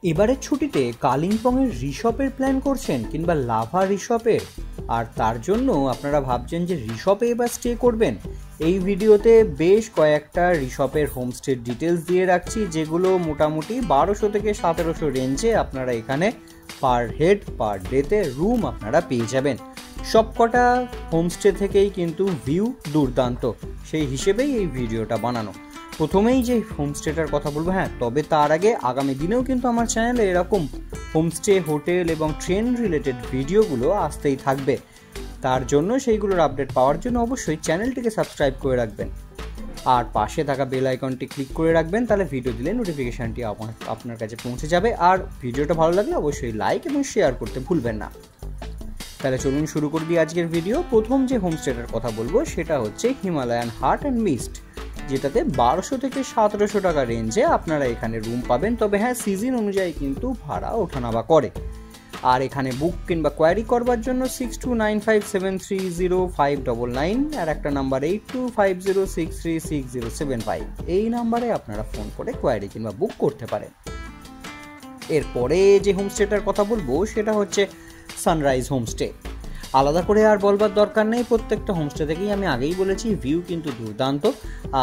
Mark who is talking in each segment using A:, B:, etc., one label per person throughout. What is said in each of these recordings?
A: এবারের ছুটিতে কালিম্পংয়ের রিসর্টের প্ল্যান করছেন কিংবা লাভা রিসর্টের, আর তার জন্য আপনারা ভাবছেন যে রিসর্টে এবার স্টে করবেন। এই ভিডিওতে বেশ কয়েকটা রিসর্টের হোমস্টের ডিটেলস দিয়ে রাখছি, যেগুলো মোটামুটি 1200 থেকে 1700 রেঞ্জে আপনারা এখানে পার হেড পার ডেতে রুম আপনারা পেয়ে যাবেন। সবকটা হোমস্টে থেকেই কিন্তু ভিউ দুর্দান্ত, সেই হিসেবেই এই ভিডিওটা বানানো। প্রথমেই যে হোমস্টেটার কথা বলবো, তবে তার আগে আগামী দিনেও কিন্তু আমার চ্যানেলে এরকম হোমস্টে, হোটেল এবং ট্রেন রিলেটেড ভিডিওগুলো আসতেই থাকবে। তার জন্য সেইগুলোর আপডেট পাওয়ার জন্য অবশ্যই চ্যানেলটিকে সাবস্ক্রাইব করে রাখবেন আর পাশে থাকা বেল আইকনটি ক্লিক করে রাখবেন, তাহলে ভিডিও দিলে নোটিফিকেশানটি আপনার কাছে পৌঁছে যাবে। আর ভিডিওটা ভালো লাগলে অবশ্যই লাইক এবং শেয়ার করতে ভুলবেন না। তাহলে চলুন শুরু করে দিই আজকের ভিডিও। প্রথম যে হোমস্টেটার কথা বলবো সেটা হচ্ছে হিমালয়ান হাট অ্যান্ড মিস্ট, যেটাতে 1200 থেকে 1700 টাকা রেঞ্জে আপনারা এখানে রুম পাবেন। তবে সিজন অনুযায়ী কিন্তু ভাড়া ওঠানামা করে। আর এখানে বুক কিংবা কোয়ারি করবার জন্য 6295730599 আর একটা নাম্বার 8250636075, এই নাম্বারে আপনারা ফোন করে কোয়ারি কিংবা বুক করতে পারেন। এরপরে যে হোমস্টেটার কথা বলবো সেটা হচ্ছে সানরাইজ হোমস্টে। আলাদা করে আর বলবার দরকার নেই, প্রত্যেকটা হোমস্টে থেকেই আমি আগেই বলেছি ভিউ কিন্তু দুর্দান্ত।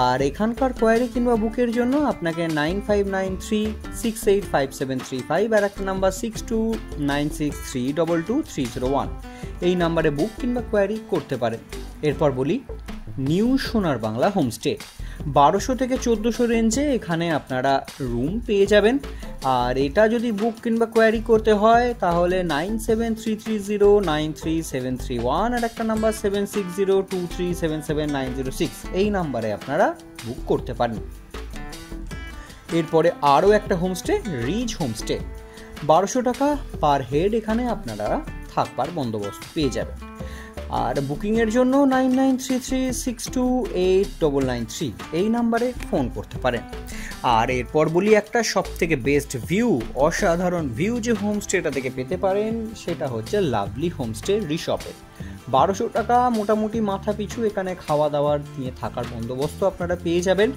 A: আর এখানকার কোয়ারি কিংবা বুকের জন্য আপনাকে 9593685735 আর একটা নাম্বার 6296322301, এই নাম্বারে বুক কিংবা কোয়ারি করতে পারেন। এরপর বলি নিউ সোনার বাংলা হোমস্টে। 1200 থেকে 1400 রেঞ্জে এখানে আপনারা রুম পেয়ে যাবেন। আর এটা যদি বুক কিংবা কোয়ারি করতে হয় তাহলে 9733093731 আর একটা নাম্বার 7602377906, এই নাম্বারে আপনারা বুক করতে পারেন। এরপরে আরও একটা হোমস্টে, রিজ হোমস্টে। 1200 টাকা পার হেড এখানে আপনারা থাকবার বন্দোবস্ত পেয়ে যাবেন। আর বুকিংয়ের জন্য 9933628993, এই নাম্বারে ফোন করতে পারেন। আর এরপর বলি একটা সব থেকে বেস্ট ভিউ, অসাধারণ ভিউ যে হোমস্টেটা থেকে পেতে পারেন সেটা হচ্ছে লাভলি হোমস্টে রিসর্টে। 1200 টাকা মোটামুটি মাথা পিছু এখানে খাওয়া দাওয়ার নিয়ে থাকার বন্দোবস্ত আপনারা পেয়ে যাবেন।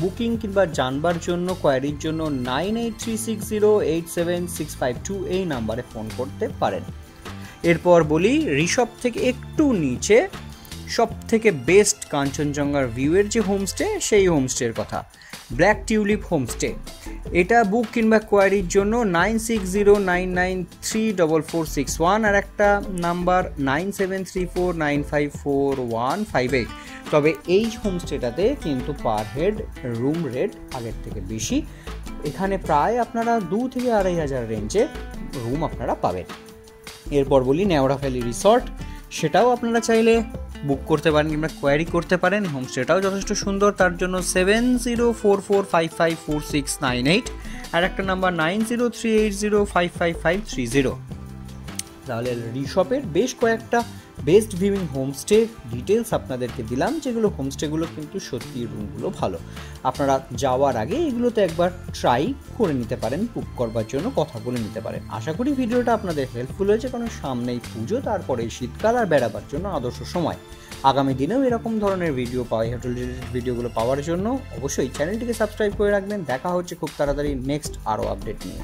A: বুকিং কিংবা জানবার জন্য কোয়ারির জন্য 9836087652, এই নাম্বারে ফোন করতে পারেন। এরপর বলি রিসর্ট থেকে একটু নিচে সব থেকে বেস্ট কাঞ্চনজঙ্ঘার ভিউয়ের যে হোমস্টে, সেই হোমস্টের কথা, ব্ল্যাক টিউলিপ হোমস্টে। এটা বুক কিংবা কোয়ারির জন্য 9609934461 আর একটা নাম্বার 9734954158। তবে এই হোমস্টেটাতে কিন্তু পার হেড রুম রেট আগের থেকে বেশি। এখানে প্রায় আপনারা 2 থেকে 2500 রেঞ্জে রুম আপনারা পাবেন। এরপর বলি নেওড়া ভ্যালি রিসর্ট, সেটাও আপনারা চাইলে বুক করতে পারেন কিংবা কোয়ারি করতে পারেন। হোমস্টেটাও যথেষ্ট সুন্দর, তার জন্য 7044554698 আর একটা নাম্বার 9038055530। তাহলে রিসর্টের বেশ কয়েকটা বেস্ট ভিউইং হোমস্টে ডিটেলস আপনাদেরকে দিলাম, যেগুলো হোমস্টেগুলো কিন্তু সত্যি রুমগুলো ভালো। আপনারা যাওয়ার আগে এগুলোতে একবার ট্রাই করে নিতে পারেন, বুক করবার জন্য কথা বলে নিতে পারেন। আশা করি ভিডিওটা আপনাদের হেল্পফুল হয়েছে, কারণ সামনেই পুজো, তারপরে শীতকাল আর বেড়াবার জন্য আদর্শ সময়। আগামী দিনেও এরকম ধরনের ভিডিও হোটেল রিলেটেড ভিডিওগুলো পাওয়ার জন্য অবশ্যই চ্যানেলটিকে সাবস্ক্রাইব করে রাখবেন। দেখা হচ্ছে খুব তাড়াতাড়ি নেক্সট আরও আপডেট নিয়ে।